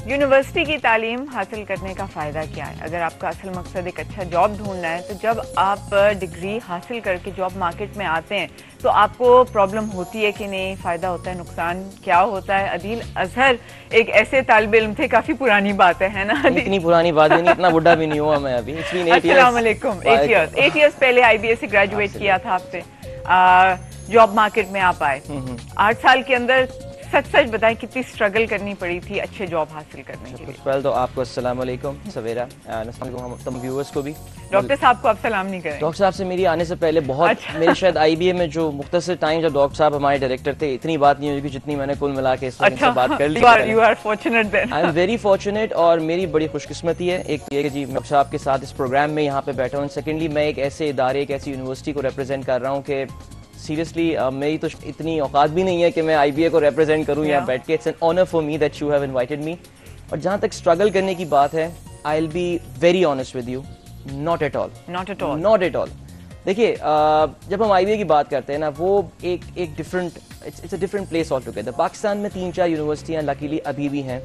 University کی تعلیم حاصل کرنے کا فائدہ کیا ہے؟ اگر آپ کا اصل مقصد ایک اچھا جاب ڈھونڈنا ہے تو جب آپ ڈگری حاصل کر کے جاب مارکیٹ میں آتے ہیں تو آپ کو پرابلم ہوتی ہے کہ نہیں، فائدہ ہوتا ہے، نقصان کیا ہوتا ہے؟ عدیل اظہر ایک ایسے طالب علم تھے، کافی پرانی بات ہے نا؟ اتنی پرانی بات بھی نہیں، اتنا بڑا بھی نہیں ہوا میں ابھی. السلام علیکم. 8 ایئرس پہلے آئی بی ایس سے گریجویٹ کیا تھا آپ سے، جاب مارکیٹ میں آپ آئے. 8 سال کے اندر سچ بتائیں کتنی اسٹرگل کرنی پڑی تھی اچھے جاب حاصل کرنے کے لیے؟ پہلے تو آپ کو السلام علیکم سویرا، تمام ویورز کو بھی. ڈاکٹر صاحب کو آپ سلام نہیں کریں؟ ڈاکٹر صاحب سے میری آنے سے پہلے بہت میرے شاید آئی بی اے میں جو مختصر ٹائم جب ڈاکٹر صاحب ہمارے ڈائریکٹر تھے، اتنی بات نہیں ہوئی کہ جتنی میں نے کل ملا کے اس وقت سے بات کر لی. You are fortunate then. I am very fortunate، اور میری بڑی خوش قسمتی ہے ایک یہ کہ جی ڈاکٹر صاحب کے ساتھ اس پروگرام میں یہاں پہ بیٹھا ہوں. سیکنڈلی میں ایک ایسے ادارے، ایک ایسی یونیورسٹی کو ریپرزینٹ کر رہا ہوں کہ سیریسلی میری تو اتنی اوقات بھی نہیں ہے کہ میں آئی بی اے کو ریپرزینٹ کروں یہاں بیٹھ کے. It's an honour for me that you have invited me. اور جہاں تک اسٹرگل کرنے کی بات ہے، I will be very honest with you, not at all. دیکھیے جب ہم آئی بی اے کی بات کرتے ہیں نا، وہ ایک different, it's a different place all together. Pakistan میں 3-4 یونیورسٹیاں لکیلی ابھی بھی ہیں.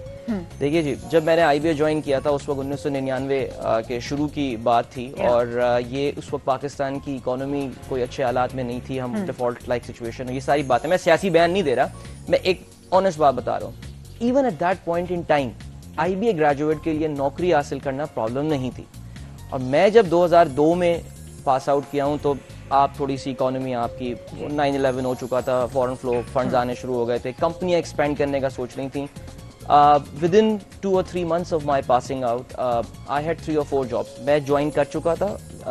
دیکھیے جی، جب میں نے آئی بی اے جوائن کیا تھا اس وقت 1999 کے شروع کی بات تھی، اور یہ اس وقت پاکستان کی اکانومی کوئی اچھے حالات میں نہیں تھی. ہم ڈیفالٹ لائک سچویشن، یہ ساری باتیں میں سیاسی بیان نہیں دے رہا، میں ایک آنیسٹ بات بتا رہا ہوں. Even at that point in time I B A graduate کے لیے نوکری حاصل کرنا پرابلم نہیں تھی. اور میں جب 2002 میں پاس آؤٹ کیا ہوں تو آپ تھوڑی سی اکانومی آپ کی 9/11 ہو چکا تھا، فورن فلو فنڈز آنے شروع ہو گئے تھے، کمپنیاں ایکسپینڈ کرنے کا سوچ رہی تھیں. within 2 or 3 months of my passing out, I had 3 or 4 jobs. میں جوائن کر چکا تھا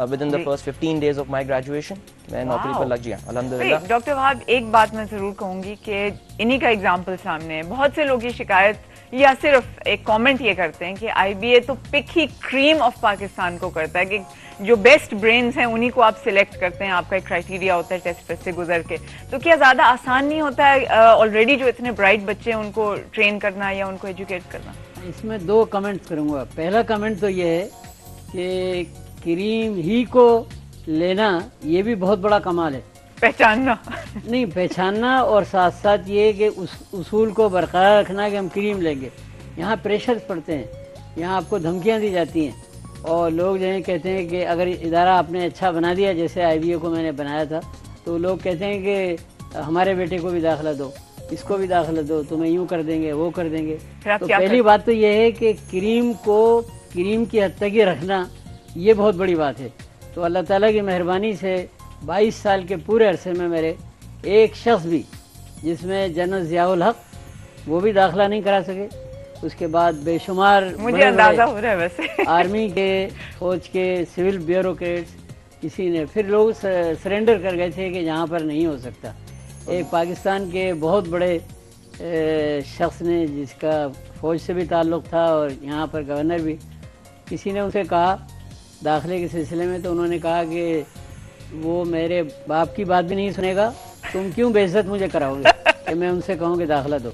within the first 15 days of my graduation. میں نوکری پر لگ گیا الحمدللہ. ڈاکٹر وہاب، ایک بات میں ضرور کہوں گی کہ انہی کا ایگزامپل سامنے ہے. بہت سے لوگ یہ شکایت یا صرف ایک کامنٹ یہ کرتے ہیں کہ آئی بی اے تو پک ہی کریم آف پاکستان کو کرتا ہے، کہ جو بیسٹ برینز ہیں انہی کو آپ سلیکٹ کرتے ہیں، آپ کا ایک کرائٹیریا ہوتا ہے ٹیسٹ سے گزر کے. تو کیا زیادہ آسان نہیں ہوتا ہے آلریڈی جو اتنے برائٹ بچے ہیں ان کو ٹرین کرنا یا ان کو ایجوکیٹ کرنا؟ اس میں 2 کمنٹس کروں گا. پہلا کمنٹ تو یہ ہے کہ کریم ہی کو لینا یہ بھی بہت بڑا کمال ہے. پہچاننا نہیں، پہچاننا اور ساتھ ساتھ یہ کہ اس اصول کو برقرار رکھنا کہ ہم کریم لیں گے. یہاں پریشر پڑتے ہیں، یہاں آپ کو دھمکیاں دی جاتی ہیں، اور لوگ جو ہیں کہتے ہیں کہ اگر ادارہ آپ نے اچھا بنا دیا، جیسے آئی بی اے کو میں نے بنایا تھا، تو لوگ کہتے ہیں کہ ہمارے بیٹے کو بھی داخلہ دو، اس کو بھی داخلہ دو، تمہیں یوں کر دیں گے، وہ کر دیں گے. تو پہلی بات تو یہ ہے کہ کریم کو کریم کی حد تک ہی رکھنا یہ بہت بڑی بات ہے. تو اللہ تعالیٰ کی مہربانی سے 22 سال کے پورے عرصے میں میرے ایک شخص بھی، جس میں جنرل ضیاء الحق وہ بھی داخلہ نہیں کرا سکے. اس کے بعد بے شمار مجھے اندازہ ہو رہا ہے ویسے آرمی کے، فوج کے، سول بیوروکریٹس، کسی نے پھر لوگ سرنڈر کر گئے تھے کہ جہاں پر نہیں ہو سکتا. ایک پاکستان کے بہت بڑے شخص نے، جس کا فوج سے بھی تعلق تھا اور یہاں پر گورنر بھی، کسی نے اسے کہا داخلے کے سلسلے میں، تو انہوں نے کہا کہ وہ میرے باپ کی بات بھی نہیں سنے گا، تم کیوں بے عزت مجھے کراؤ گے کہ میں ان سے کہوں کہ داخلہ دو.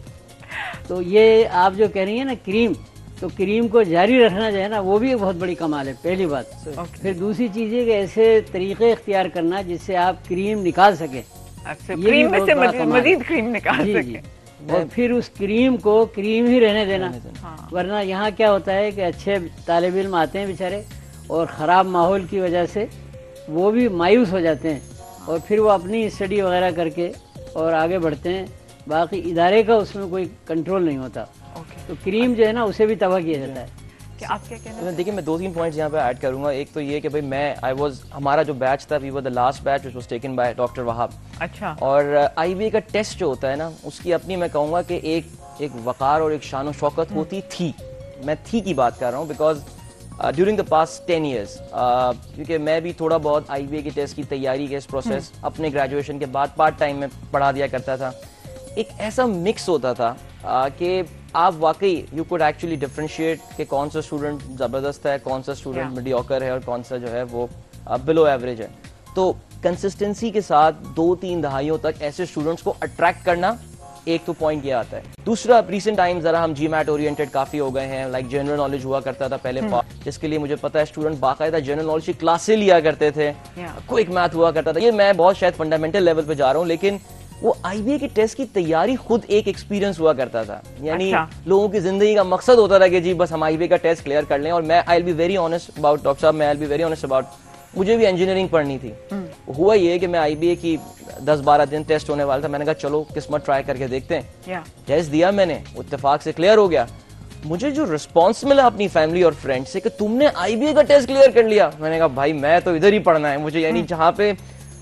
تو یہ آپ جو کہہ رہی ہیں نا کریم، تو کریم کو جاری رکھنا جو ہے نا وہ بھی ایک بہت بڑی کمال ہے، پہلی بات. پھر دوسری چیز یہ کہ ایسے طریقے اختیار کرنا جس سے آپ کریم نکال سکیں، کریم میں سے مزید کریم نکال سکیں، اور پھر اس کریم کو کریم ہی رہنے دینا. ورنہ یہاں کیا ہوتا ہے کہ اچھے طالب علم آتے ہیں بیچارے، اور خراب ماحول کی وجہ سے وہ بھی مایوس ہو جاتے ہیں، اور پھر وہ اپنی اسٹڈی وغیرہ کر کے اور آگے بڑھتے ہیں. باقی ادارے کا اس میں کوئی کنٹرول نہیں ہوتا. تو کریم جو ہے نا اسے بھی تباہ کیا جاتا ہے. آپ کیا کہنا؟ دیکھیے میں 2-3 پوائنٹس یہاں پہ ایڈ کروں گا. ایک تو یہ کہ بھائی ہمارا جو بیچ تھا، we were the last batch which was taken by doctor Wahab. اچھا. اور آئی بی اے کا ٹیسٹ جو ہوتا ہے نا، اس کی اپنی میں کہوں گا کہ ایک وقار اور ایک شان و شوکت ہوتی تھی. میں تھی کی بات کر رہا ہوں because during the past 10 years, کیونکہ میں بھی تھوڑا بہت آئی بی اے کے ٹیسٹ کی تیاری کے اس پروسیس اپنے گریجویشن کے بعد پارٹ ٹائم میں پڑھا دیا کرتا تھا. ایک ایسا مکس ہوتا تھا کہ آپ واقعی یو کوڈ ایکچولی ڈفرینشیٹ کہ کون سا اسٹوڈنٹ زبردست ہے، کون سا اسٹوڈنٹ میڈیوکر ہے، اور کون سا جو ہے وہ بلو ایوریج ہے. تو کنسسٹنسی کے ساتھ 2-3 دہائیوں تک ایسے اسٹوڈنٹس کو اٹریکٹ کرنا ایک تو پوائنٹ یہ آتا ہے. دوسرا، ریسنٹ ٹائم ذرا ہم جی میٹ اورینٹڈ کافی ہو گئے ہیں. لائک جنرل نالج ہوا کرتا تھا پہلے، جس کے لیے مجھے پتا ہے اسٹوڈنٹ باقاعدہ جنرل نالج کی کلاسیں لیا کرتے تھے، کوئک میتھ ہوا کرتا تھا. یہ میں بہت شاید فنڈامنٹل لیول پہ جا رہا ہوں، لیکن وہ آئی بی اے کے ٹیسٹ کی تیاری خود ایک ایکسپیرینس ہوا کرتا تھا. یعنی لوگوں کی زندگی کا مقصد ہوتا تھا کہ جی بس ہم آئی بی اے کا ٹیسٹ کلیئر کر لیں. اور میں I will be very honest about doctor صاحب, میں I will be very honest about, مجھے بھی انجینئرنگ پڑھنی تھی. ہوا یہ کہ میں آئی بی اے کی 10-12 دن ٹیسٹ ہونے والا تھا, میں نے کہا چلو قسمت ٹرائی کر کے دیکھتے ہیں. ٹیسٹ دیا میں نے, اتفاق سے کلیئر ہو گیا. مجھے جو رسپانس ملا اپنی فیملی اور فرینڈ سے کہ تم نے آئی بی اے کا ٹیسٹ کلیئر کر لیا, میں نے کہا بھائی میں تو ادھر ہی پڑھنا ہے مجھے. یعنی جہاں پہ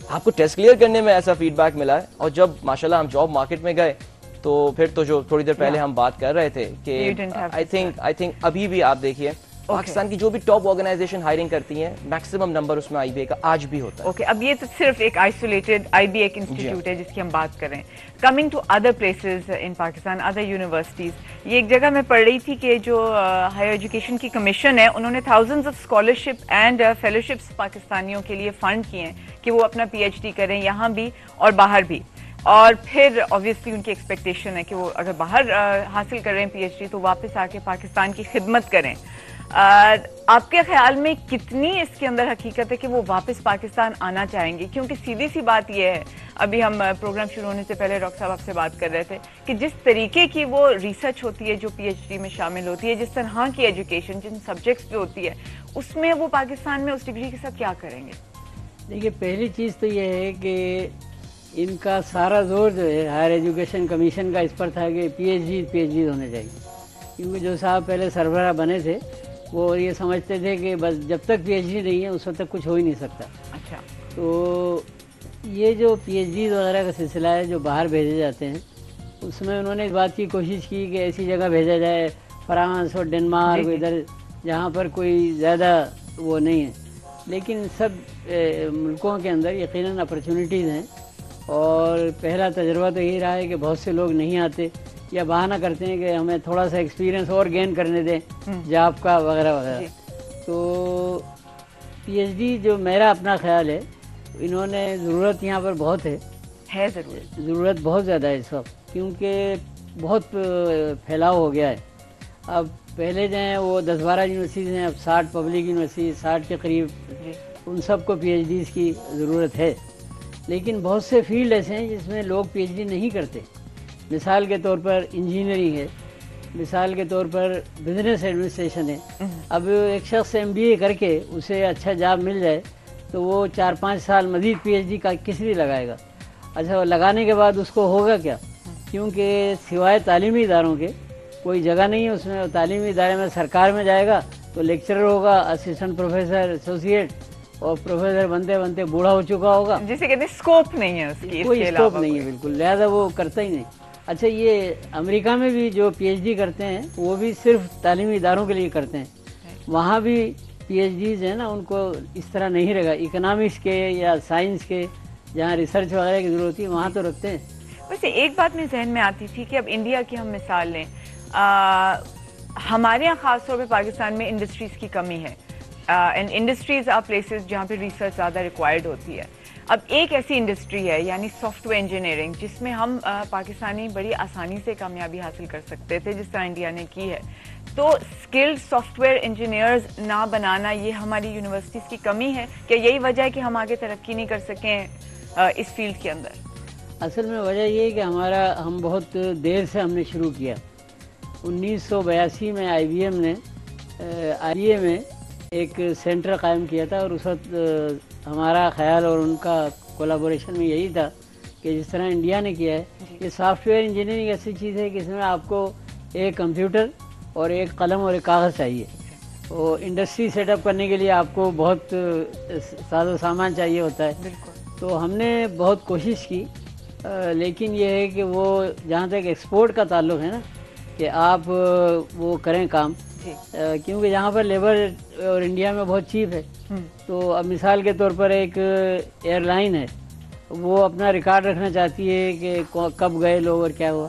آپ کو ٹیسٹ کلیئر کرنے میں ایسا فیڈ بیک ملا ہے. اور جب ماشاءاللہ ہم جاب مارکیٹ میں گئے تو پھر تو جو تھوڑی دیر پہلے ہم بات کر رہے تھے کہ آئی تھنک ابھی بھی آپ دیکھیے پاکستان کی جو بھی ٹاپ آرگنائزیشن ہائرنگ کرتی ہیں میکسیمم نمبر اس میں آئی بی اے کا آج بھی ہوتا ہے. اوکے, اب یہ تو صرف ایک آئسولیٹڈ آئی بی ایک انسٹیٹیوٹ ہے جس کی ہم بات کر رہے ہیں. Coming to other places in Pakistan, other universities, یہ ایک جگہ میں پڑھ رہی تھی کہ جو ہائر ایجوکیشن کی کمیشن ہے انہوں نے thousands of scholarship and fellowships پاکستانیوں کے لیے فنڈ کیے ہیں کہ وہ اپنا پی ایچ ڈی کریں یہاں بھی اور باہر بھی. اور پھر آبویسلی ان کی ایکسپیکٹیشن ہے کہ وہ اگر باہر حاصل کر رہے ہیں پی ایچ ڈی تو واپس آ کے پاکستان کی خدمت کریں. آپ کے خیال میں کتنی اس کے اندر حقیقت ہے کہ وہ واپس پاکستان آنا چاہیں گے؟ کیونکہ سیدھی سی بات یہ ہے, ابھی ہم پروگرام شروع ہونے سے پہلے ڈاکٹر صاحب آپ سے بات کر رہے تھے کہ جس طریقے کی وہ ریسرچ ہوتی ہے جو پی ایچ ڈی میں شامل ہوتی ہے, جس طرح کی ایجوکیشن جن سبجیکٹس پہ ہوتی ہے, اس میں وہ پاکستان میں اس ڈگری کے ساتھ کیا کریں گے؟ دیکھیے پہلی چیز تو یہ ہے کہ ان کا سارا زور جو ہے ہائر ایجوکیشن کمیشن کا اس پر تھا کہ پی ایچ ڈی ہونے چاہیے. کیونکہ جو صاحب پہلے سربراہ بنے تھے وہ یہ سمجھتے تھے کہ بس جب تک پی ایچ ڈی نہیں ہے اس وقت تک کچھ ہو ہی نہیں سکتا. اچھا, تو یہ جو پی ایچ ڈی وغیرہ کا سلسلہ ہے جو باہر بھیجے جاتے ہیں اس میں انہوں نے اس بات کی کوشش کی کہ ایسی جگہ بھیجا جائے فرانس اور ڈنمارک ادھر جہاں پر کوئی زیادہ وہ نہیں ہے. لیکن سب ملکوں کے اندر یقیناً اپرچونیٹیز ہیں, اور پہلا تجربہ تو یہی رہا ہے کہ بہت سے لوگ نہیں آتے یا بہانہ کرتے ہیں کہ ہمیں تھوڑا سا ایکسپیرینس اور گین کرنے دیں جاب کا وغیرہ وغیرہ. تو پی ایچ ڈی جو میرا اپنا خیال ہے انہوں نے ضرورت یہاں پر بہت ہے ضرورت بہت زیادہ ہے اس وقت, کیونکہ بہت پھیلاؤ ہو گیا ہے. اب پہلے جو ہیں وہ 10-12 یونیورسٹیز ہیں, اب 60 پبلک یونیورسٹیز 60 کے قریب, ان سب کو پی ایچ ڈیز کی ضرورت ہے. لیکن بہت سے فیلڈ ایسے ہیں جس میں لوگ پی ایچ ڈی نہیں کرتے. مثال کے طور پر انجینئرنگ ہے, مثال کے طور پر بزنس ایڈمنسٹریشن ہے. اب ایک شخص ایم بی اے کر کے اسے اچھا جاب مل جائے تو وہ 4-5 سال مزید پی ایچ ڈی کا کس لیے لگائے گا؟ اچھا لگانے کے بعد اس کو ہوگا کیا؟ کیونکہ سوائے تعلیمی اداروں کے کوئی جگہ نہیں ہے اس میں. تعلیمی ادارے میں سرکار میں جائے گا تو لیکچرر ہوگا, اسسٹنٹ پروفیسر, ایسوسیٹ, اور پروفیسر بنتے بنتے بوڑھا ہو چکا ہوگا, جسے کہتے ہیں اسکوپ نہیں ہے اس کی, کوئی اسکوپ نہیں ہے بالکل, لہذا وہ کرتا ہی نہیں. اچھا یہ امریکہ میں بھی جو پی ایچ ڈی کرتے ہیں وہ بھی صرف تعلیمی اداروں کے لیے کرتے ہیں. وہاں بھی پی ایچ ڈیز ہیں نا ان کو اس طرح نہیں رہے گا. اکنامکس کے یا سائنس کے جہاں ریسرچ وغیرہ کی ضرورت ہے وہاں تو رکھتے ہیں. ویسے ایک بات میرے ذہن میں آتی تھی کہ اب انڈیا کی ہم مثال لیں, ہمارے یہاں خاص طور پہ پاکستان میں انڈسٹریز کی کمی ہے, اینڈ انڈسٹریز آر پلیسز جہاں پہ ریسرچ زیادہ ریکوائرڈ ہوتی ہے. اب ایک ایسی انڈسٹری ہے یعنی سافٹ ویئر انجینئرنگ جس میں ہم پاکستانی بڑی آسانی سے کامیابی حاصل کر سکتے تھے جس طرح انڈیا نے کی ہے. تو اسکلڈ سافٹ ویئر انجینئرز نہ بنانا یہ ہماری یونیورسٹیز کی کمی ہے, کیا یہی وجہ ہے کہ ہم آگے ترقی نہیں کر سکیں اس فیلڈ کے اندر؟ اصل میں وجہ یہ ہے کہ ہم بہت دیر سے ہم نے شروع کیا. 1982 میں آئی بی ایم نے آئی اے میں ایک سینٹر قائم کیا تھا, اور اس وقت ہمارا خیال اور ان کا کولابوریشن میں یہی تھا کہ جس طرح انڈیا نے کیا ہے, یہ سافٹ ویئر انجینئرنگ ایسی چیز ہے کہ اس میں آپ کو ایک کمپیوٹر اور ایک قلم اور ایک کاغذ چاہیے. اور انڈسٹری سیٹ اپ کرنے کے لیے آپ کو بہت ساز و سامان چاہیے ہوتا ہے. تو ہم نے بہت کوشش کی, لیکن یہ ہے کہ وہ جہاں تک ایکسپورٹ کا تعلق ہے نا کہ آپ وہ کریں کام, کیونکہ یہاں پر لیبر اور انڈیا میں بہت چیپ ہے. تو اب مثال کے طور پر ایک ایئر لائن ہے, وہ اپنا ریکارڈ رکھنا چاہتی ہے کہ کب گئے لوگ اور کیا ہوا,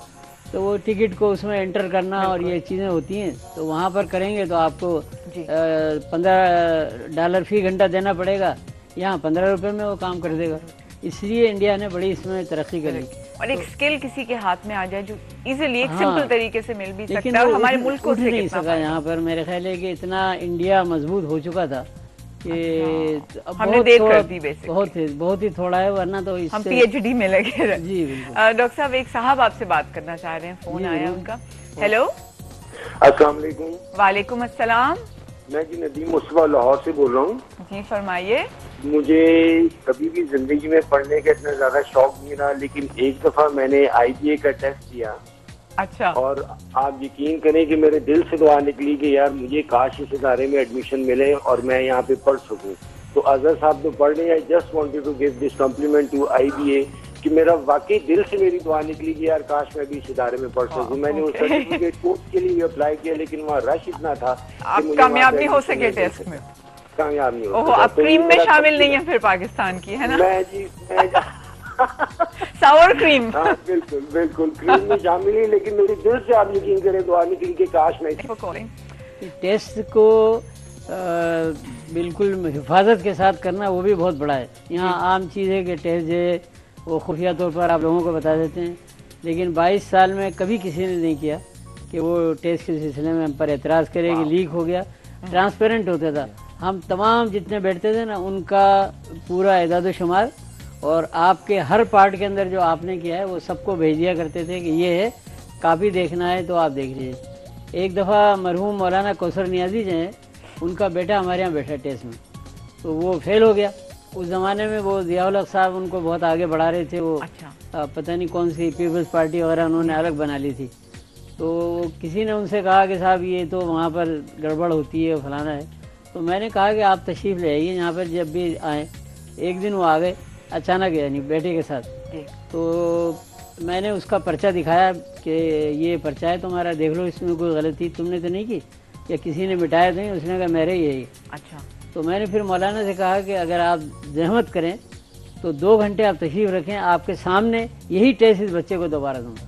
تو وہ ٹکٹ کو اس میں انٹر کرنا اور یہ چیزیں ہوتی ہیں. تو وہاں پر کریں گے تو آپ کو $15 فی گھنٹہ دینا پڑے گا, یہاں 15 روپے میں وہ کام کر دے گا. اس لیے انڈیا نے بڑی اس میں ترقی کری. اور ایک اسکل کسی کے ہاتھ میں آ جائے جو ایزیلی ایک سمپل طریقے سے مل بھی سکتا ہے, اور ہمارے ملک کو نہیں سکا یہاں پر. میرے خیال ہے کہ اتنا انڈیا مضبوط ہو چکا تھا हमने देर कर दी बेसिकली, बहुत ही थोड़ा है, वरना तो हम PhD में लगे रहे। जी बिल्कुल। डॉक्टर साहब, एक साहब आपसे बात करना चाह रहे हैं, फोन आया उनका। हेलो, अस्सलाम वालेकुम। वालेकुम अस्सलाम। मैं जी नदीम मुस्तफा लाहौर से बोल रहा हूँ। जी फरमाइए। मुझे कभी भी जिंदगी में पढ़ने का इतना ज्यादा शौक नहीं रहा, लेकिन एक दफा मैंने IBA का टेस्ट दिया। अच्छा। और आप यकीन करें कि मेरे दिल से दुआ निकली कि यार मुझे काश इस इदारे में एडमिशन मिले और मैं यहाँ पे पढ़ सकूँ। तो अजहर साहब तो पढ़ रहे हैं, I just wanted to give this compliment to IBA कि मेरा वाकई दिल से मेरी दुआ निकली कि यार काश मैं भी इस इदारे में पढ़ सकूँ। मैंने उस सर्टिफिकेट कोर्स के लिए अप्लाई किया, लेकिन वहाँ रश इतना था आप कामयाब नहीं हो सके टेस्ट में। कामयाब नहीं हो। ओहो, आप क्रीम में शामिल नहीं है फिर पाकिस्तान की, है ना? मैं सावर क्रीम। हाँ बिल्कुल बिल्कुल, क्रीम में शामिल ही, लेकिन मेरे दिल से आप यकीन करें दुआ निकली कि काश मैं टेस्ट को बिल्कुल हिफाजत के साथ करना वो भी बहुत बड़ा है। यहाँ आम चीज़ है कि टेस्ट जो है वो खुफिया तौर पर आप लोगों को बता देते हैं, लेकिन 22 साल में कभी किसी ने नहीं किया कि वो टेस्ट के सिलसिले में हम पर एतराज़ करे कि लीक हो गया। ट्रांसपेरेंट होता था, हम तमाम जितने बैठते थे ना उनका पूरा इदाद शुमार और आपके हर पार्ट के अंदर जो आपने किया है वो सबको भेज दिया करते थे कि ये है, काफ़ी देखना है तो आप देख लीजिए। एक दफ़ा मरहूम मौलाना कौसर नियाजी जो हैं, उनका बेटा हमारे यहाँ बैठा टेस्ट में, तो वो फेल हो गया। उस ज़माने में वो ज़ियाउल हक साहब उनको बहुत आगे बढ़ा रहे थे, वो अच्छा। पता नहीं कौन सी पीपल्स पार्टी वगैरह उन्होंने अलग बना ली थी। तो किसी ने उनसे कहा कि साहब ये तो वहाँ पर गड़बड़ होती है, फलाना है। तो मैंने कहा कि आप तशरीफ़ ले आइए यहाँ पर जब भी आएँ। एक दिन वो आ गए अचानक, यानी बेटे के साथ। तो मैंने उसका पर्चा दिखाया कि ये पर्चा है तुम्हारा, देख लो इसमें कोई गलती तुमने तो नहीं की या किसी ने मिटाया तो नहीं। उसने कहा मेरे ही है ये। अच्छा। तो मैंने फिर मौलाना से कहा कि अगर आप जहमत करें तो 2 घंटे आप तशरीफ़ रखें, आपके सामने यही टेस्ट इस बच्चे को दोबारा दूँगा।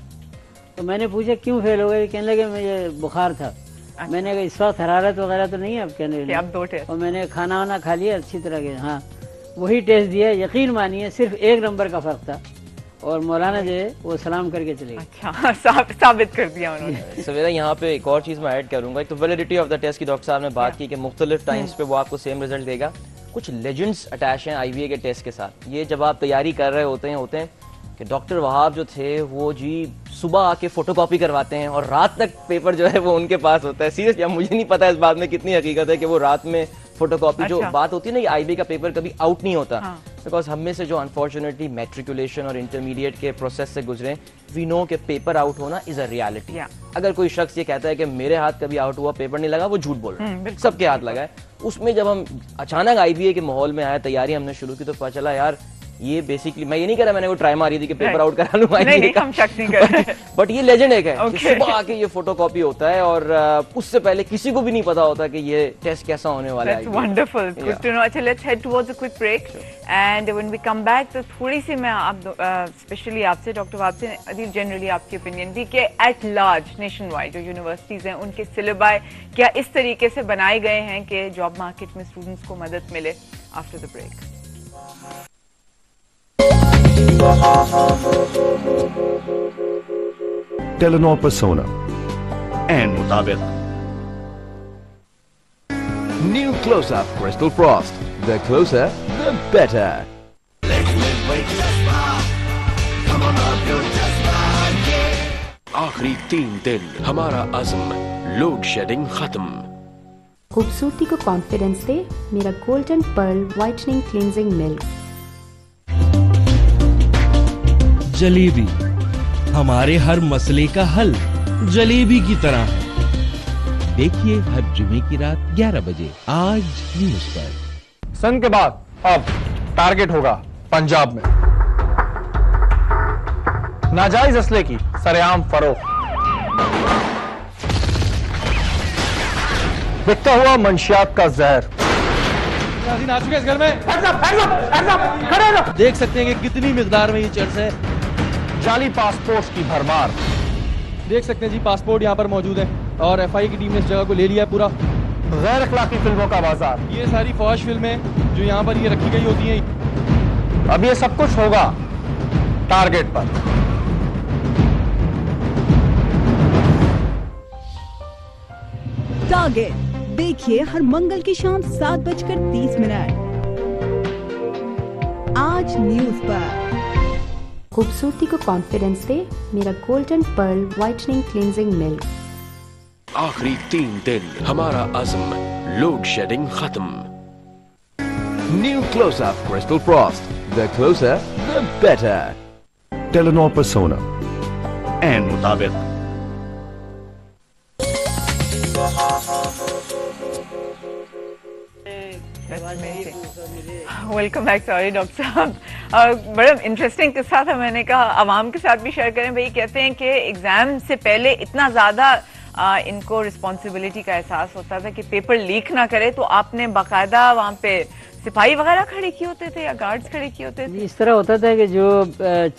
तो मैंने पूछा क्यों फेल हो गए? कहने लगे मुझे बुखार था। अच्छा। मैंने कहा इस वक्त हरारत वगैरह तो नहीं है? अब कहने लगे अब 2 टेस्ट। और मैंने खाना वाना खा लिया अच्छी तरह के। हाँ, वही टेस्ट दिया, यकीन मानिए सिर्फ 1 नंबर का फ़र्क था और मौलाना जो है वो सलाम करके चले गए। अच्छा, साबित कर दिया उन्होंने। सवेरा यहाँ पे एक और चीज़ मैं ऐड करूँगा। एक तो वैलिडिटी ऑफ द टेस्ट की डॉक्टर साहब ने बात की कि मुख्तलिफ टाइम्स पे वो आपको सेम रिजल्ट देगा। कुछ लेजेंड्स अटैच हैं IBA के टेस्ट के साथ। ये जब आप तैयारी कर रहे होते हैं कि डॉक्टर वहाब जो थे वो जी सुबह आके फोटोकॉपी करवाते हैं और रात तक पेपर जो है वो उनके पास होता है। सीरियसली मुझे नहीं पता इस बात में कितनी हकीकत है कि वो रात में फोटोकॉपी जो बात होती है ना, ये IBA का पेपर कभी आउट नहीं होता। बिकॉज हम में से जो अनफॉर्चुनेटली मैट्रिकुलेशन और इंटरमीडिएट के प्रोसेस से गुजरे, वी नो कि पेपर आउट होना इज अ रियलिटी। अगर कोई शख्स ये कहता है कि मेरे हाथ कभी आउट हुआ, पेपर नहीं लगा, वो झूठ बोल रहा है। सबके हाथ लगा है। उसमें जब हम अचानक IBA के माहौल में आए, तैयारी हमने शुरू की, तो पता चला यार ये बेसिकली, मैं ये नहीं कह रहा मैंने वो ट्राई मारी थी कि पेपर आउट करा लूं, नहीं, हम शक नहीं कर रहे। बट ये लेजेंड है कि सुबह आके ये फोटोकॉपी होता है और उससे पहले किसी को भी नहीं पता होता कि ये टेस्ट कैसा होने वाला है। That's wonderful. Good to know. अच्छा, let's head towards a quick break. And when we come back, तो थोड़ी सी मैं आप स्पेशली आपसे डॉक्टर वहाब से अदील जनरली आपकी ओपिनियन भी कि एट लार्ज नेशन वाइड जो यूनिवर्सिटीज हैं उनके सिलेबाई क्या इस तरीके से बनाए गए हैं कि जॉब मार्केट में स्टूडेंट्स को मदद मिले। After the break. Telenor Persona and Mutabik. New Close-Up Crystal Frost. The closer, the better. आखिरी 3 दिन हमारा अज़्म, लोड शेडिंग खत्म। खूबसूरती को कॉन्फिडेंस दे मेरा golden pearl whitening cleansing milk. Jalebi हमारे हर मसले का हल जलेबी की तरह। देखिए हर जुमे की रात 11 बजे आज न्यूज पर। सन के बाद अब टारगेट होगा पंजाब में नाजायज असले की सरेआम फरोख्त, बिकता हुआ मंशियात का जहर। आ चुके इस घर में। देख सकते हैं कि कितनी मिकदार में ये चर्च है। जाली पासपोर्ट की भरमार। देख सकते हैं जी पासपोर्ट यहाँ पर मौजूद है और FI की टीम ने इस जगह को ले लिया है पूरा। गैर अखलाकी फिल्मों का बाजार। ये सारी फौज फिल्में जो यहाँ पर ये रखी गई होती हैं। अब ये सब कुछ होगा टारगेट पर। टारगेट देखिए हर मंगल की शाम 7:30 आज न्यूज पर। खूबसूरती को कॉन्फिडेंस दे मेरा golden pearl whitening cleansing milk. आखिरी 3 दिन हमारा अज़्म, लोड शेडिंग खत्म। New Close-Up Crystal Frost. The closer, the better. Telenor Persona. And Mutabik. Welcome back. Sorry doctor साहब, बड़ा इंटरेस्टिंग किस्सा था, मैंने कहा आवाम के साथ भी शेयर करें। भाई कहते हैं कि एग्जाम से पहले इतना ज्यादा इनको रिस्पॉन्सिबिलिटी का एहसास होता था कि पेपर लीक ना करे, तो आपने बाकायदा वहाँ पे सिपाही वगैरह खड़े किए होते थे या गार्ड्स खड़े किए होते थे? इस तरह होता था कि जो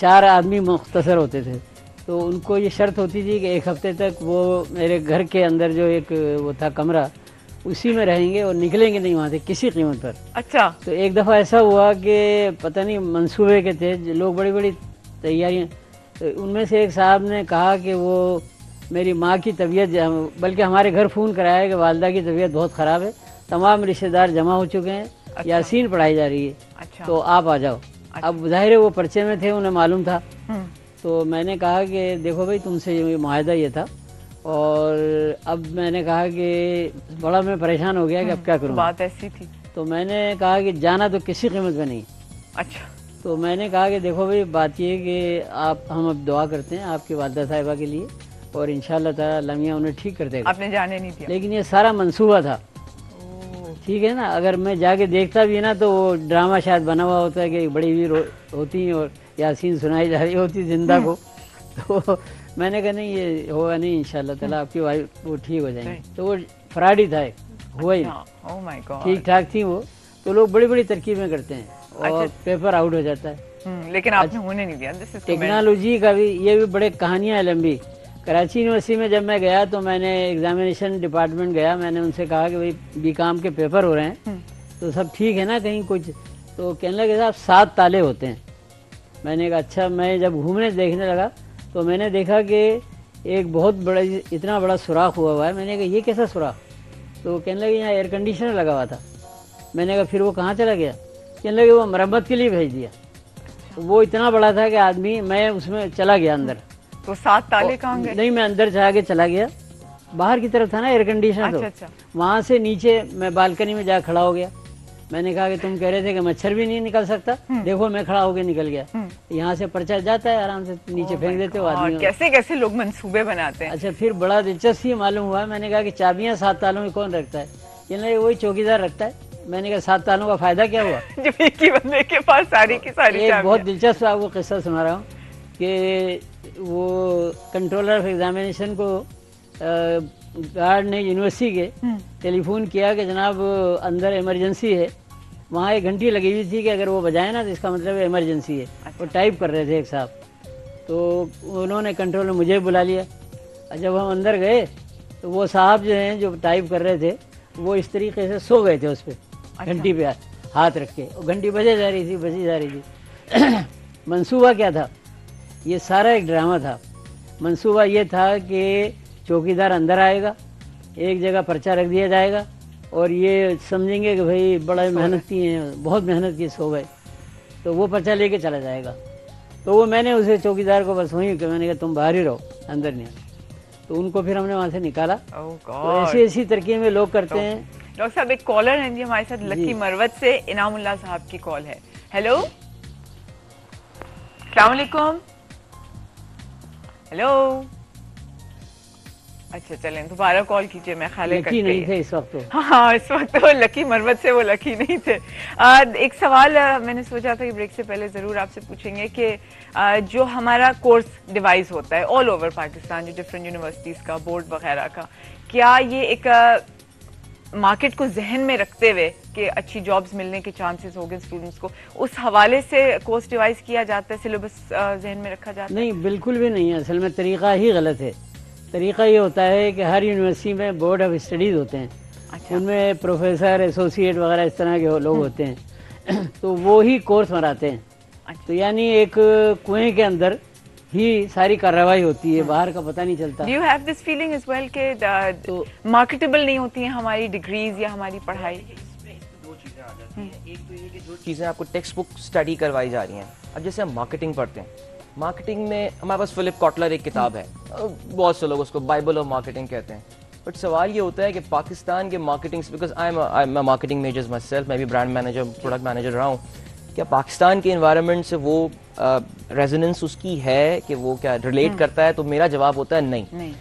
4 आदमी मुख्तसर होते थे तो उनको ये शर्त होती थी कि 1 हफ्ते तक वो मेरे घर के अंदर जो एक वो था कमरा, उसी में रहेंगे और निकलेंगे नहीं वहाँ से किसी कीमत पर। अच्छा। तो एक दफ़ा ऐसा हुआ कि पता नहीं मंसूबे के थे, लोग बड़ी बड़ी तैयारियाँ, तो उनमें से एक साहब ने कहा कि वो मेरी माँ की तबीयत, बल्कि हमारे घर फ़ोन कराया कि वालदा की तबीयत बहुत ख़राब है, तमाम रिश्तेदार जमा हो चुके हैं, अच्छा। यासीन पढ़ाई जा रही है, अच्छा। तो आप आ जाओ। अच्छा। अब ज़ाहिर है वो पर्चे में थे, उन्हें मालूम था। तो मैंने कहा कि देखो भाई तुमसे ये मुआहदा ये था, और अब मैंने कहा कि बड़ा मैं परेशान हो गया कि अब क्या करूँ। बात ऐसी थी तो मैंने कहा कि जाना तो किसी कीमत पे नहीं। अच्छा। तो मैंने कहा कि देखो भाई बात ये कि हम अब दुआ करते हैं आपकी वालदा साहिबा के लिए, और इंशाअल्लाह ताला मियां उन्हें ठीक कर देगा। आपने जाने नहीं दिया? लेकिन ये सारा मंसूबा था, ठीक है ना। अगर मैं जाके देखता भी ना तो वो ड्रामा शायद बना हुआ होता है कि बड़ी वीर होती है और यासीन सुनाई जा रही होती जिंदा को। तो मैंने कहा नहीं ये होगा नहीं, इंशाल्लाह ताला आपकी वाइफ वो ठीक हो जाएंगे। तो वो फ्रॉड ही था, हुआ ही नहीं, ठीक ठाक थी वो। तो लोग बड़ी बड़ी तरकीबें करते हैं और पेपर आउट हो जाता है, लेकिन आपने होने नहीं दिया। टेक्नोलॉजी का भी ये भी बड़े कहानियां है लंबी। कराची यूनिवर्सिटी में जब मैं गया तो मैंने एग्जामिनेशन डिपार्टमेंट गया, मैंने उनसे कहा कि भाई बीकॉम के पेपर हो रहे हैं तो सब ठीक है ना कहीं कुछ? तो कहने लगे साहब 7 ताले होते हैं। मैंने कहा अच्छा। मैं जब घूमने देखने लगा तो मैंने देखा कि एक बहुत बड़ा इतना बड़ा सुराख हुआ है। मैंने कहा ये कैसा सुराख? तो कहने लगे यहाँ एयर कंडीशनर लगा हुआ था। मैंने कहा फिर वो कहाँ चला गया? कहने लगे वो मरम्मत के लिए भेज दिया। तो वो इतना बड़ा था कि आदमी, मैं उसमें चला गया अंदर। तो 7 ताले कहाँ गए? नहीं, मैं अंदर जाके चला गया, बाहर की तरफ था ना एयर कंडीशनर। तो अच्छा। वहाँ से नीचे मैं बालकनी में जा खड़ा हो गया। मैंने कहा कि तुम कह रहे थे कि मच्छर भी नहीं निकल सकता, देखो मैं खड़ा होके निकल गया। यहाँ से पर्चा जाता है, आराम से नीचे फेंक देते हो आदमी। कैसे कैसे लोग मंसूबे बनाते हैं। अच्छा, फिर बड़ा दिलचस्प ही मालूम हुआ। मैंने कहा कि चाबियां 7 तालों में कौन रखता है? ये वही चौकीदार रखता है। मैंने कहा 7 तालों का फायदा क्या हुआ? जब एक ही बंदे के पास सारी की सारी। एक बहुत दिलचस्प आपको किस्सा सुना रहा हूँ कि वो कंट्रोलर ऑफ एग्जामिनेशन को गार्ड ने यूनिवर्सिटी के टेलीफोन किया कि जनाब अंदर इमरजेंसी है। वहाँ एक घंटी लगी हुई थी कि अगर वो बजाए ना तो इसका मतलब इमरजेंसी है। वो टाइप कर रहे थे एक साहब, तो उन्होंने कंट्रोलर मुझे बुला लिया। जब हम अंदर गए तो वो साहब जो हैं जो टाइप कर रहे थे वो इस तरीके से सो गए थे उस पर, घंटी पे हाथ रख के। और घंटी बजे जा रही थी, बजी जा रही थी। मंसूबा क्या था? ये सारा एक ड्रामा था। मंसूबा ये था कि चौकीदार अंदर आएगा, एक जगह पर्चा रख दिया जाएगा और ये समझेंगे कि भाई बड़ा मेहनत की है, बहुत मेहनत की, सो गए, तो वो पर्चा लेके चला जाएगा। तो वो मैंने उसे चौकीदार को बस वहीं कि मैंने कहा तुम बाहर ही रहो, अंदर नहीं। तो उनको फिर हमने वहाँ से निकाला। तो ऐसी तरकीबें लोग करते हैं। डॉक्टर साहब एक कॉलर है जी हमारे साथ, लकी मरवत से इनामुल्लाह साहब की कॉल है। हेलो, अस्सलाम वालेकुम। हेलो, अच्छा चलें दोबारा कॉल कीजिए। मैं ख्याल लकी नहीं थे इस वक्त। हाँ, इस वक्त तो लकी मरवत से वो लकी नहीं थे। एक सवाल मैंने सोचा था कि ब्रेक से पहले जरूर आपसे पूछेंगे कि जो हमारा कोर्स डिवाइस होता है ऑल ओवर पाकिस्तान, जो डिफरेंट यूनिवर्सिटीज का, बोर्ड वगैरह का, क्या ये एक मार्केट को जहन में रखते हुए कि अच्छी जॉब्स मिलने के चांसेस हो गए स्टूडेंट्स को, उस हवाले से कोर्स डिवाइस किया जाता है, सिलेबस जहन में रखा जाता है? नहीं, बिल्कुल भी नहीं है। असल में तरीका ही गलत है। तरीका ये होता है कि हर यूनिवर्सिटी में बोर्ड ऑफ स्टडीज़ होते हैं। अच्छा। उनमें प्रोफेसर, एसोसिएट वगैरह इस तरह के लोग होते हैं। तो वो ही कोर्स मराते हैं। अच्छा। तो यानी एक कुएं के अंदर ही सारी कार्रवाई होती है, बाहर का पता नहीं चलता. Do you have this feeling as well कि तो मार्केटेबल नहीं होती हैं हमारी डिग्रीज या हमारी पढ़ाई? दो चीजें आ जाती हैं. एक तो ये कि जो चीजें आपको टेक्स्ट बुक स्टडी करवाई जा रही हैं, अब जैसे हम मार्केटिंग पढ़ते हैं, मार्केटिंग में हमारे पास फिलिप कॉटलर एक किताब है, बहुत से लोग उसको बाइबल ऑफ मार्केटिंग कहते हैं. बट सवाल ये होता है कि पाकिस्तान के marketing, because I am marketing measures my self, मैं भी ब्रांड मैनेजर प्रोडक्ट मैनेजर रहा हूँ, क्या पाकिस्तान के एनवायरनमेंट से वो रेजोनेंस उसकी है कि वो क्या रिलेट करता है? तो मेरा जवाब होता है नहीं.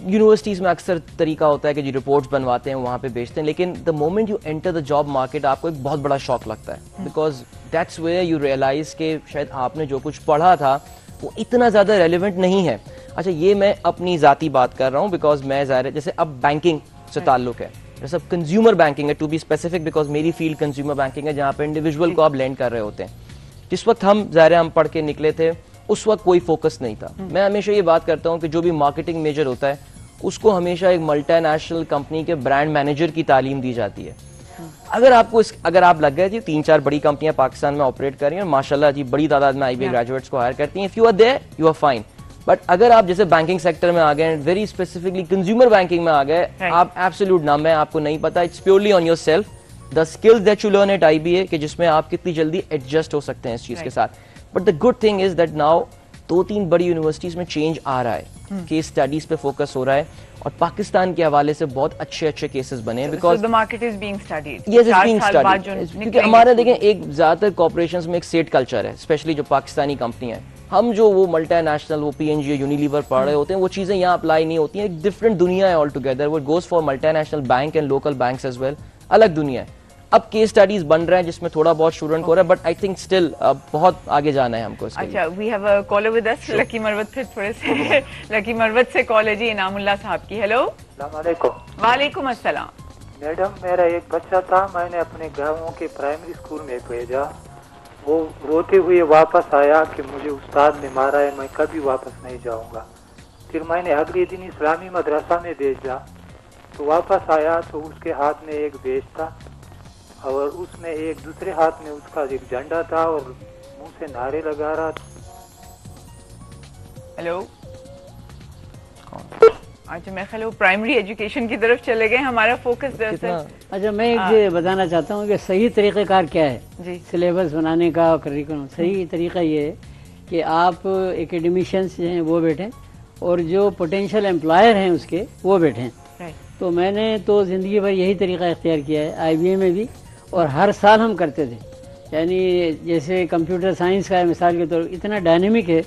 यूनिवर्सिटीज़ में अक्सर तरीका होता है कि जी रिपोर्ट्स बनवाते हैं, वहाँ पे बेचते हैं, लेकिन the moment you enter the job market आपको एक बहुत बड़ा शॉक लगता है, because that's where you realise कि शायद आपने जो कुछ पढ़ा था वो इतना ज़्यादा रेलिवेंट नहीं है. अच्छा, ये मैं अपनी ज़ाती बात कर रहा हूँ, बिकॉज मैं ज़ाहिर जैसे अब बैंकिंग से ताल्लुक है, जैसे अब कंज्यूमर बैंकिंग है, टू बी स्पेसिफिक, बिकॉज मेरी फील्ड कंज्यूमर बैंकिंग है, जहाँ पे इंडिविजुअल को आप लेंड कर रहे होते हैं. जिस वक्त हम ज़ाहिर हम पढ़ के निकले थे उस वक्त कोई फोकस नहीं था. मैं हमेशा ये बात करता हूँ कि जो भी मार्केटिंग मेजर होता है उसको हमेशा एक मल्टीनेशनल कंपनी के ब्रांड मैनेजर की तालीम दी जाती है. अगर आप लग गए जी 3-4 बड़ी कंपनियां पाकिस्तान में ऑपरेट कर रही हैं और माशाल्लाह जी बड़ी तादाद में आईबीए ग्रेजुएट्स को हायर करती हैं, if you are there you are fine. But अगर आप जैसे बैंकिंग सेक्टर में आ गए, वेरी स्पेसिफिकली कंज्यूमर बैंकिंग में आ गए, आप एब्सोल्यूट नाम है आपको नहीं पता, it's purely on your self, the skills that you learn eight IBA, कि जिसमें आप कितनी जल्दी एडजस्ट हो सकते हैं इस चीज के साथ. But the good thing is that now 2-3 बड़ी यूनिवर्सिटीज में चेंज आ रहा है, केस स्टडीज पे फोकस हो रहा है, और पाकिस्तान के हवाले से बहुत अच्छे केसेस बने हैं, because the market is being studied. Yes, it's being studied. क्योंकि हमारे देखें एक ज्यादातर कॉर्पोरेशंस में एक स्टेट कल्चर है, स्पेशली जो पाकिस्तानी कंपनी है. हम जो वो मल्टीनेशनल वो पीएनजी यूनिलीवर पढ़ रहे होते हैं, वो चीजें यहाँ अप्लाई नहीं होती हैं. एक डिफरेंट दुनिया है ऑल टुगेदर. वो goes for multinational bank and local banks as well, अलग दुनिया है. अब केस स्टडीज बन रहे हैं जिसमें थोड़ा बहुत स्टूडेंट हो रहा है, बट आई थिंक स्टिल बहुत आगे जाना है हमको. अच्छा, we have a caller with us, Lakki Marwat से थोड़े से लकी मरवत से कॉल है जी इनामुल्लाह साहब की. हेलो. वालेकुम अस्सलाम. मैडम, मेरा एक बच्चा था, मैंने अपने गाँव के प्राइमरी स्कूल में भेजा, वो रोते हुए वापस आया कि मुझे उस्ताद ने मारा है, मैं कभी वापस नहीं जाऊंगा. फिर मैंने अगले दिन इस्लामी मदरसा में भेजा, तो वापस आया तो उसके हाथ में एक बेज था और उसमें एक दूसरे हाथ में उसका एक झंडा था और मुंह से नारे लगा रहा था. हेलो. अच्छा, मैं ख्याल प्राइमरी एजुकेशन की तरफ चले गए, हमारा फोकस दरअसल. अच्छा, मैं एक ये बताना चाहता हूँ कि सही तरीक़ेकार क्या है सिलेबस बनाने का और करिकुलम. सही तरीका ये है कि आप एकेडमिशियंस जो हैं वो बैठें और जो पोटेंशियल एम्प्लॉयर हैं उसके वो बैठें. तो मैंने तो ज़िंदगी भर यही तरीका इख्तियार किया है, आईबीए में भी, और हर साल हम करते थे. यानी जैसे कंप्यूटर साइंस का है मिसाल के तौर, इतना डायनेमिक है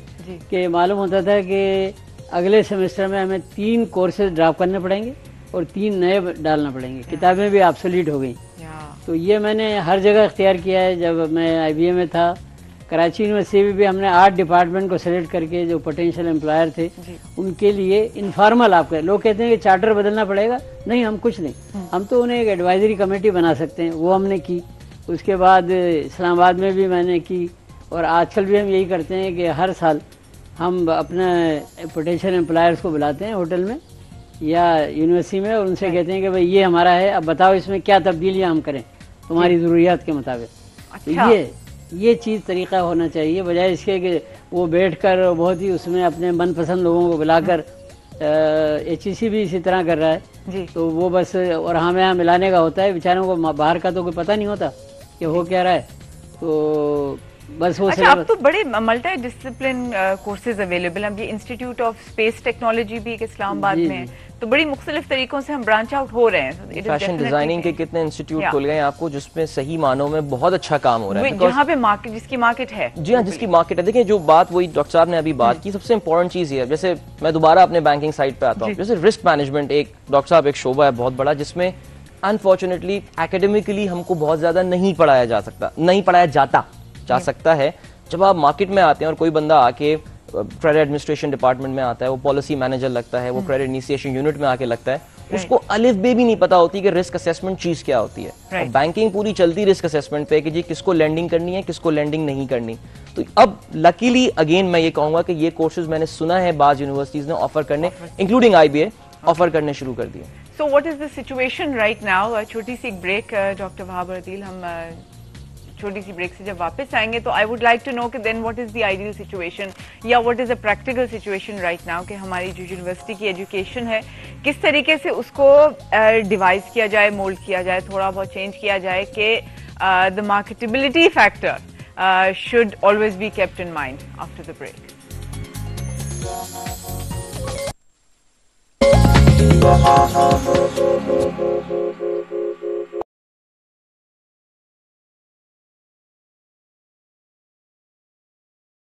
कि मालूम होता था कि अगले सेमेस्टर में हमें 3 कोर्सेज ड्रॉप करने पड़ेंगे और 3 नए डालना पड़ेंगे. किताबें भी ऑब्सोलीट हो गई. तो ये मैंने हर जगह इख्तियार किया है. जब मैं आईबीए में था, कराची यूनिवर्सिटी में भी हमने 8 डिपार्टमेंट को सेलेक्ट करके जो पोटेंशियल एम्प्लॉयर थे उनके लिए इनफॉर्मल. आपके लोग कहते हैं कि चार्टर बदलना पड़ेगा, नहीं, हम कुछ नहीं, हम तो उन्हें एक एडवाइजरी कमेटी बना सकते हैं, वो हमने की. उसके बाद इस्लामाबाद में भी मैंने की, और आजकल भी हम यही करते हैं कि हर साल हम अपने पोटेंशियल एम्प्लॉयर्स को बुलाते हैं होटल में या यूनिवर्सिटी में, और उनसे कहते हैं कि भाई ये हमारा है, अब बताओ इसमें क्या तब्दीलियाँ हम करें तुम्हारी ज़रूरियात के मुताबिक. तो ये चीज़ तरीका होना चाहिए, बजाय इसके कि वो बैठकर बहुत ही उसमें अपने मनपसंद लोगों को बुलाकर. एचईसी भी इसी तरह कर रहा है. तो वो बस और हमें यहाँ मिलाने का होता है, बेचारों को बाहर का तो कोई पता नहीं होता कि हो क्या रहा है. तो बस वो. अच्छा, अब तो बड़े मल्टी डिसिप्लिन कोर्सेज अवेलेबल हैं. ये इंस्टीट्यूट ऑफ स्पेस टेक्नोलॉजी भी एक इस्लामाबाद में है, तो बड़ी मुख्तलिफ तरीकों से हम ब्रांच आउट हो रहे हैं. फैशन डिजाइनिंग के कितने इंस्टीट्यूट खुल गए हैं आपको, जिसमें सही मानों में बहुत अच्छा काम हो रहा है, जहाँ पे मार्केट, जिसकी मार्केट है. जी हाँ, जिसकी मार्केट है. देखिए, जो बात वही डॉक्टर साहब ने अभी बात की, सबसे इंपॉर्टेंट चीज ये है. जैसे मैं दोबारा अपने बैंकिंग साइड पे आता हूँ, जैसे रिस्क मैनेजमेंट एक डॉक्टर साहब एक शोबा है बहुत बड़ा, जिसमें अनफॉर्चुनेटली एकेडमिकली हमको बहुत ज्यादा नहीं पढ़ाया जा सकता है. जब आप मार्केट में आते हैं और कोई बंदा आके क्रेडिट एडमिनिस्ट्रेशन डिपार्टमेंट में आता है, वो पॉलिसी मैनेजर लगता है, वो क्रेडिट इनिशिएशन यूनिट में आके लगता है, उसको अलिफ बे भी नहीं पता होती कि रिस्क असेसमेंट चीज क्या होती है. बैंकिंग पूरी चलती रिस्क असेसमेंट पे कि जी किसको लैंडिंग करनी है, किसको लैंडिंग नहीं करनी. तो अब लकीली अगेन मैं ये कहूंगा कि ये कोर्सेज मैंने सुना है बाज यूनिवर्सिटीज ने ऑफर करने, इंक्लूडिंग आईबीए, ऑफर करने शुरू कर दिए. So what is the situation right now? छोटी सी एक ब्रेक डॉक्टर वहाब अर्दील, हम چھوٹی سی بریک سے جب واپس آئیں گے تو I would like to know کہ then what is the ideal situation یا what is a practical situation right now کہ ہماری جو یونیورسٹی کی ایجوکیشن ہے کس طریقے سے اس کو ڈیوائز کیا جائے, مولڈ کیا جائے, تھوڑا بہت چینج کیا جائے کہ the marketability factor should always be kept in mind after the break.